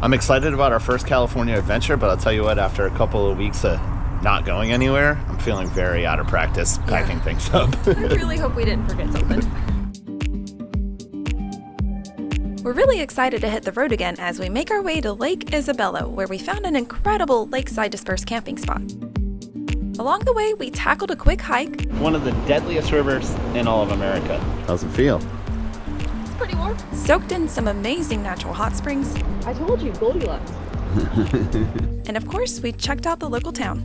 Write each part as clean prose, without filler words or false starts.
I'm excited about our first California adventure, but I'll tell you what, after a couple of weeks of not going anywhere, I'm feeling very out of practice packing things up. I really hope we didn't forget something. We're really excited to hit the road again as we make our way to Lake Isabella, where we found an incredible lakeside dispersed camping spot. Along the way, we tackled a quick hike. One of the deadliest rivers in all of America. How's it feel? It's pretty warm. Soaked in some amazing natural hot springs. I told you, Goldilocks. And of course, we checked out the local town.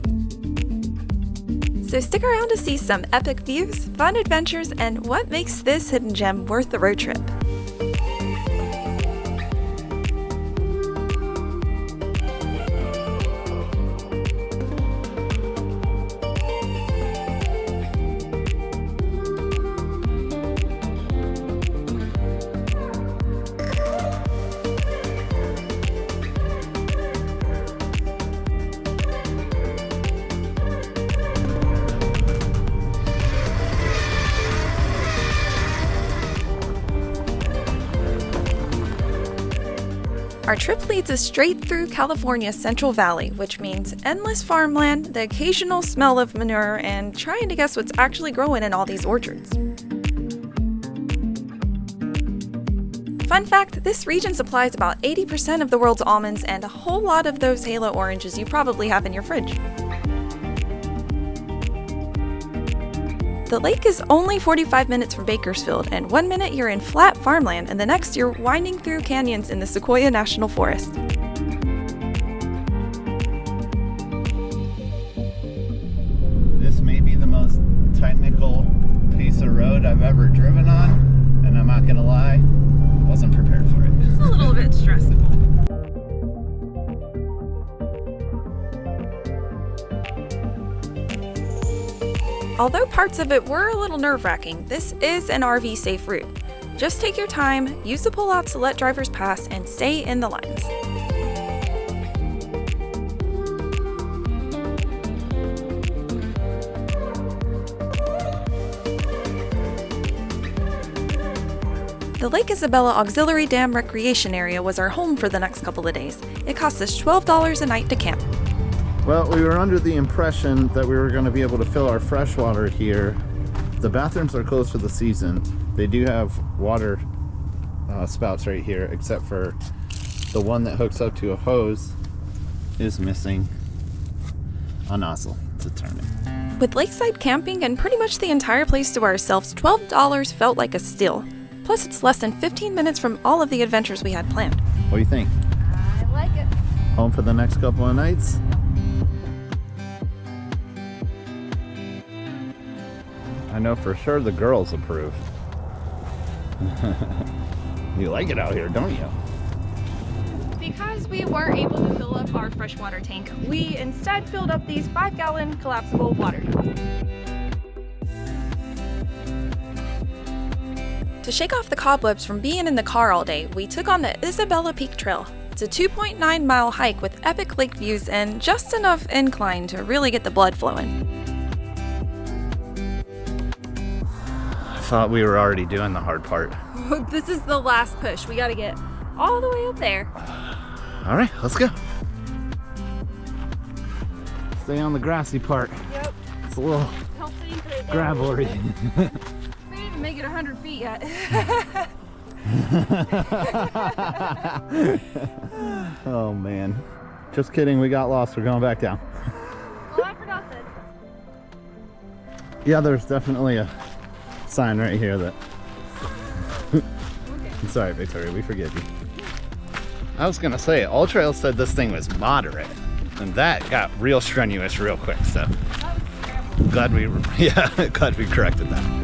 So stick around to see some epic views, fun adventures, and what makes this hidden gem worth the road trip. Our trip leads us straight through California's Central Valley, which means endless farmland, the occasional smell of manure, and trying to guess what's actually growing in all these orchards. Fun fact, this region supplies about 80% of the world's almonds and a whole lot of those halo oranges you probably have in your fridge. The lake is only 45 minutes from Bakersfield, and 1 minute you're in flat farmland, and the next you're winding through canyons in the Sequoia National Forest. This may be the most technical piece of road I've ever driven on, and I'm not gonna lie, wasn't prepared for it. It's a little bit stressful. Although parts of it were a little nerve-wracking, this is an RV-safe route. Just take your time, use the pullouts to let drivers pass, and stay in the lines. The Lake Isabella Auxiliary Dam Recreation Area was our home for the next couple of days. It cost us $12 a night to camp. Well, we were under the impression that we were going to be able to fill our fresh water here. The bathrooms are closed for the season. They do have water spouts right here, except for the one that hooks up to a hose is missing a nozzle to turn it. With lakeside camping and pretty much the entire place to ourselves, $12 felt like a steal. Plus, it's less than 15 minutes from all of the adventures we had planned. What do you think? I like it. Home for the next couple of nights? I know for sure the girls approve. You like it out here, don't you? Because we weren't able to fill up our freshwater tank, we instead filled up these 5-gallon collapsible water drums. To shake off the cobwebs from being in the car all day, we took on the Isabella Peak Trail. It's a 2.9-mile hike with epic lake views and just enough incline to really get the blood flowing. I thought we were already doing the hard part. This is the last push. We gotta get all the way up there. All right, let's go. Stay on the grassy part. Yep. It's a little Help anchor it down. gravelly. We didn't even make it 100 feet yet. Oh man. Just kidding, we got lost. We're going back down. Well, I forgot that. Yeah, there's definitely a sign right here that... I'm sorry, Victoria, we forgive you. I was gonna say, All Trails said this thing was moderate, and that got real strenuous real quick, so glad we corrected that.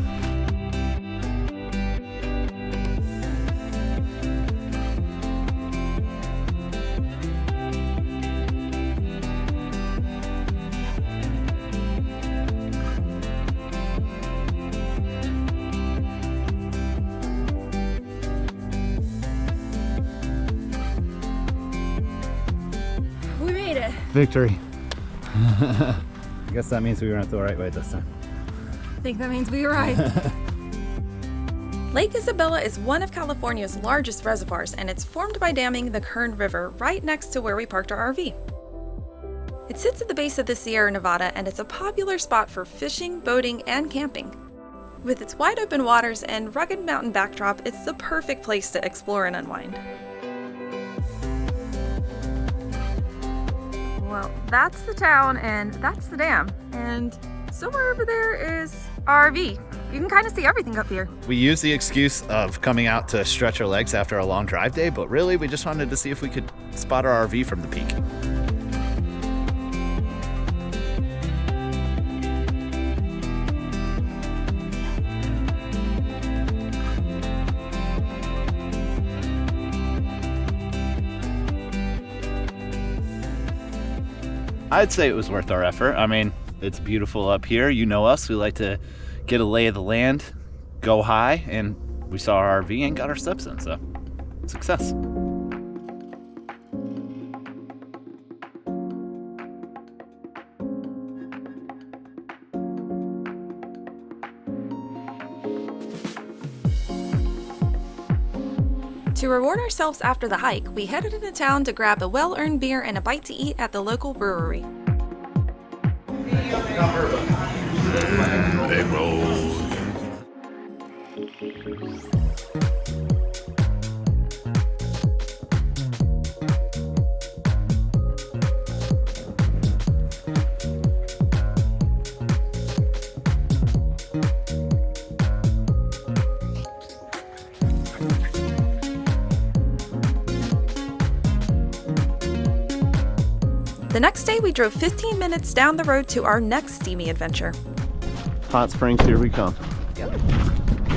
Victory. I guess that means we went the right way this time. I think that means we were right. Lake Isabella is one of California's largest reservoirs, and it's formed by damming the Kern River right next to where we parked our RV. It sits at the base of the Sierra Nevada, and it's a popular spot for fishing, boating, and camping. With its wide open waters and rugged mountain backdrop, it's the perfect place to explore and unwind. Well, that's the town, and that's the dam, and somewhere over there is our RV. You can kind of see everything up here. We used the excuse of coming out to stretch our legs after a long drive day, but really we just wanted to see if we could spot our RV from the peak. I'd say it was worth our effort. I mean, it's beautiful up here. You know us, we like to get a lay of the land, go high, and we saw our RV and got our steps in, so success. To reward ourselves after the hike, we headed into town to grab a well-earned beer and a bite to eat at the local brewery. Egg rolls. The next day, we drove 15 minutes down the road to our next steamy adventure. Hot Springs, here we come.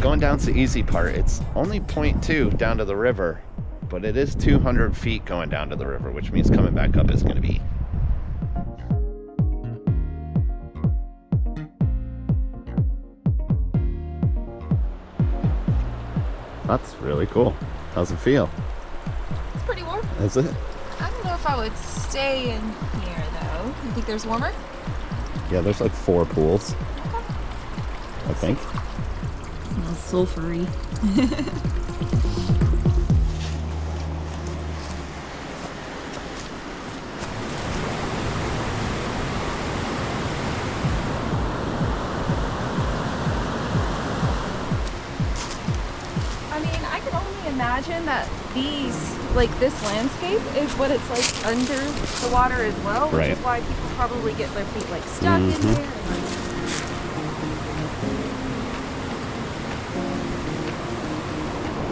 Going down's the easy part. It's only 0.2 down to the river, but it is 200 feet going down to the river, which means coming back up is going to be. That's really cool. How's it feel? It's pretty warm. Is it? I don't know if I would stay in here though. You think there's warmer? Yeah, there's like 4 pools. I think. Smells sulfury. I mean, I can only imagine that this landscape is what it's like under the water as well, which is why people probably get their feet like stuck in there.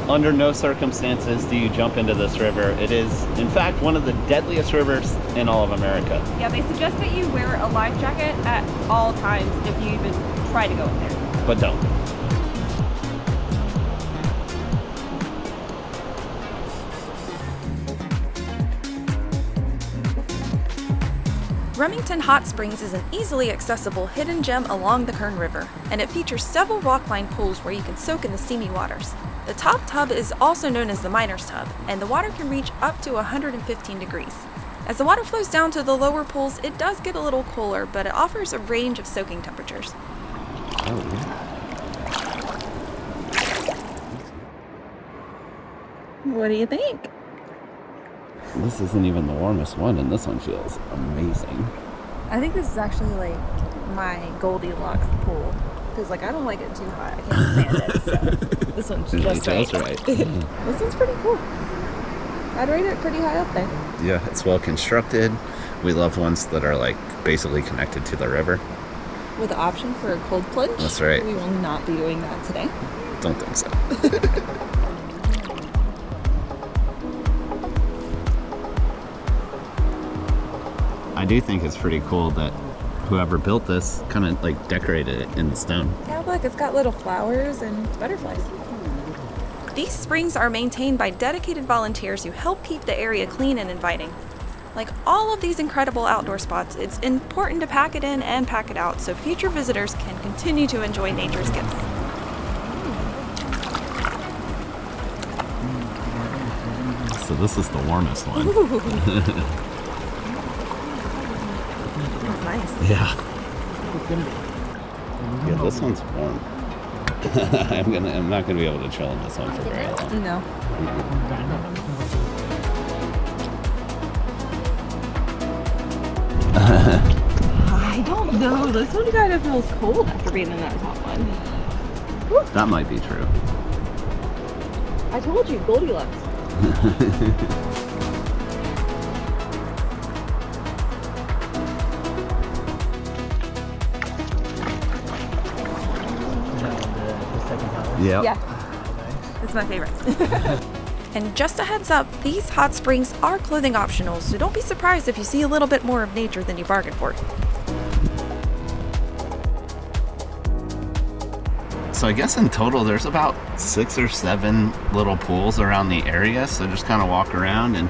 Under no circumstances do you jump into this river. It is, in fact, one of the deadliest rivers in all of America. Yeah, they suggest that you wear a life jacket at all times if you even try to go in there. But don't. Remington Hot Springs is an easily accessible hidden gem along the Kern River, and it features several rock-lined pools where you can soak in the steamy waters. The top tub is also known as the miner's tub, and the water can reach up to 115 degrees. As the water flows down to the lower pools, it does get a little cooler, but it offers a range of soaking temperatures. What do you think? This isn't even the warmest one, and this one feels amazing. I think this is actually like my Goldilocks pool. Because I don't like it too hot. I can't stand it. So this one's just right. This one's pretty cool. I'd rate it pretty high up there. Yeah, it's well constructed. We love ones that are basically connected to the river. With the option for a cold plunge. That's right. We will not be doing that today. Don't think so. I do think it's pretty cool that whoever built this kind of decorated it in the stone. Yeah, look, it's got little flowers and butterflies. These springs are maintained by dedicated volunteers who help keep the area clean and inviting. Like all of these incredible outdoor spots, it's important to pack it in and pack it out so future visitors can continue to enjoy nature's gifts. So this is the warmest one. That's nice. Yeah. Yeah, this one's warm. I'm not gonna be able to chill in this one for very long. No. I don't know. This one kind of feels cold after being in that top one. Whew. That might be true. I told you, Goldilocks. Yep. Yeah. It's my favorite. And just a heads up, these hot springs are clothing optional, so don't be surprised if you see a little bit more of nature than you bargained for. So I guess in total there's about 6 or 7 little pools around the area, so just kind of walk around and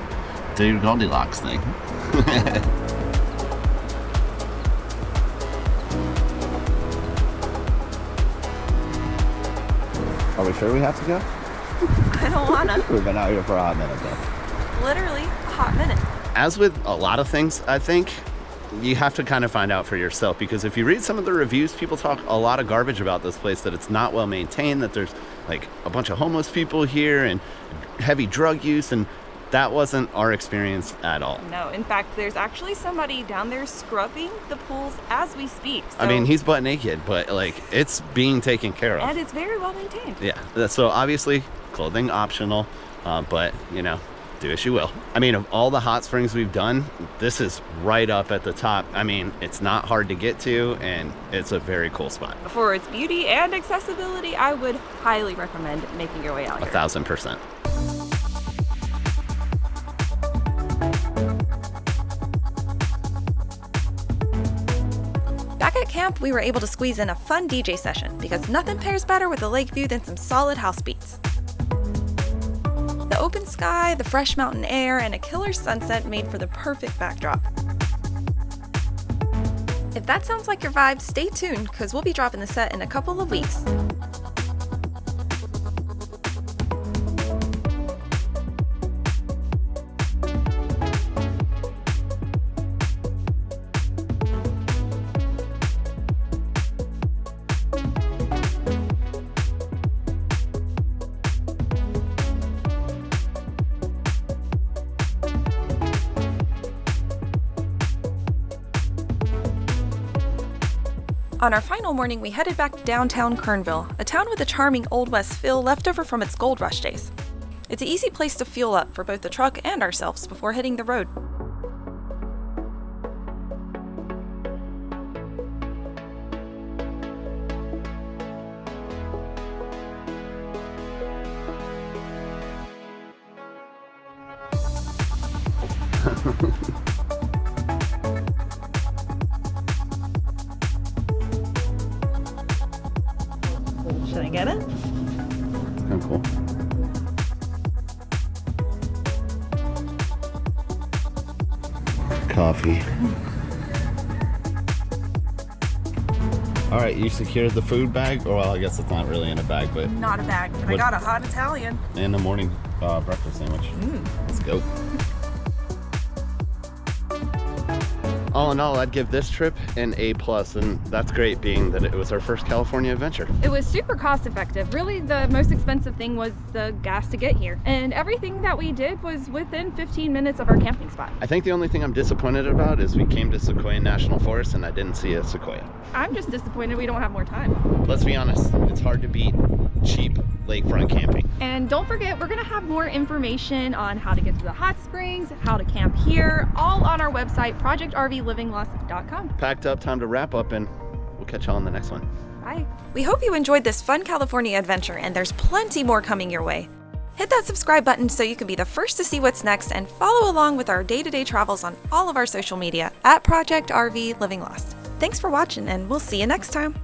do your Goldilocks thing. Are we sure we have to go? I don't wanna. We've been out here for a hot minute though. Literally a hot minute. As with a lot of things, I think you have to kind of find out for yourself, because if you read some of the reviews, people talk a lot of garbage about this place, that it's not well maintained, that there's like a bunch of homeless people here and heavy drug use, and that wasn't our experience at all. No, in fact, there's actually somebody down there scrubbing the pools as we speak. So, I mean, he's butt naked, but like it's being taken care of. and it's very well maintained. Yeah, so obviously clothing optional, but you know, do as you will. I mean, of all the hot springs we've done, this is right up at the top. I mean, it's not hard to get to, and it's a very cool spot. For its beauty and accessibility, I would highly recommend making your way out here. 1000%. Back at camp, we were able to squeeze in a fun DJ session because nothing pairs better with a lake view than some solid house beats. The open sky, the fresh mountain air, and a killer sunset made for the perfect backdrop. If that sounds like your vibe, stay tuned because we'll be dropping the set in a couple of weeks. On our final morning, we headed back to downtown Kernville, a town with a charming Old West feel left over from its gold rush days. It's an easy place to fuel up for both the truck and ourselves before hitting the road. Should I get it? It's kind of cool. Coffee. All right, you secured the food bag, or well, I guess it's not really in a bag, but Not a bag, but I What- got a hot Italian. in the morning breakfast sandwich. Let's go. All in all, I'd give this trip an A+, and that's great, being that it was our first California adventure. It was super cost effective. Really, the most expensive thing was the gas to get here. And everything that we did was within 15 minutes of our camping spot. I think the only thing I'm disappointed about is we came to Sequoia National Forest and I didn't see a sequoia. I'm just disappointed we don't have more time. Let's be honest, it's hard to beat cheap lakefront camping. And don't forget, we're gonna have more information on how to get to the hot springs, how to camp here, all on our website, projectrvlivinglost.com. Packed up, time to wrap up, and we'll catch y'all on the next one. Bye. We hope you enjoyed this fun California adventure, and there's plenty more coming your way. Hit that subscribe button so you can be the first to see what's next, and follow along with our day-to-day travels on all of our social media at Project RV Living Lost. Thanks for watching, and we'll see you next time.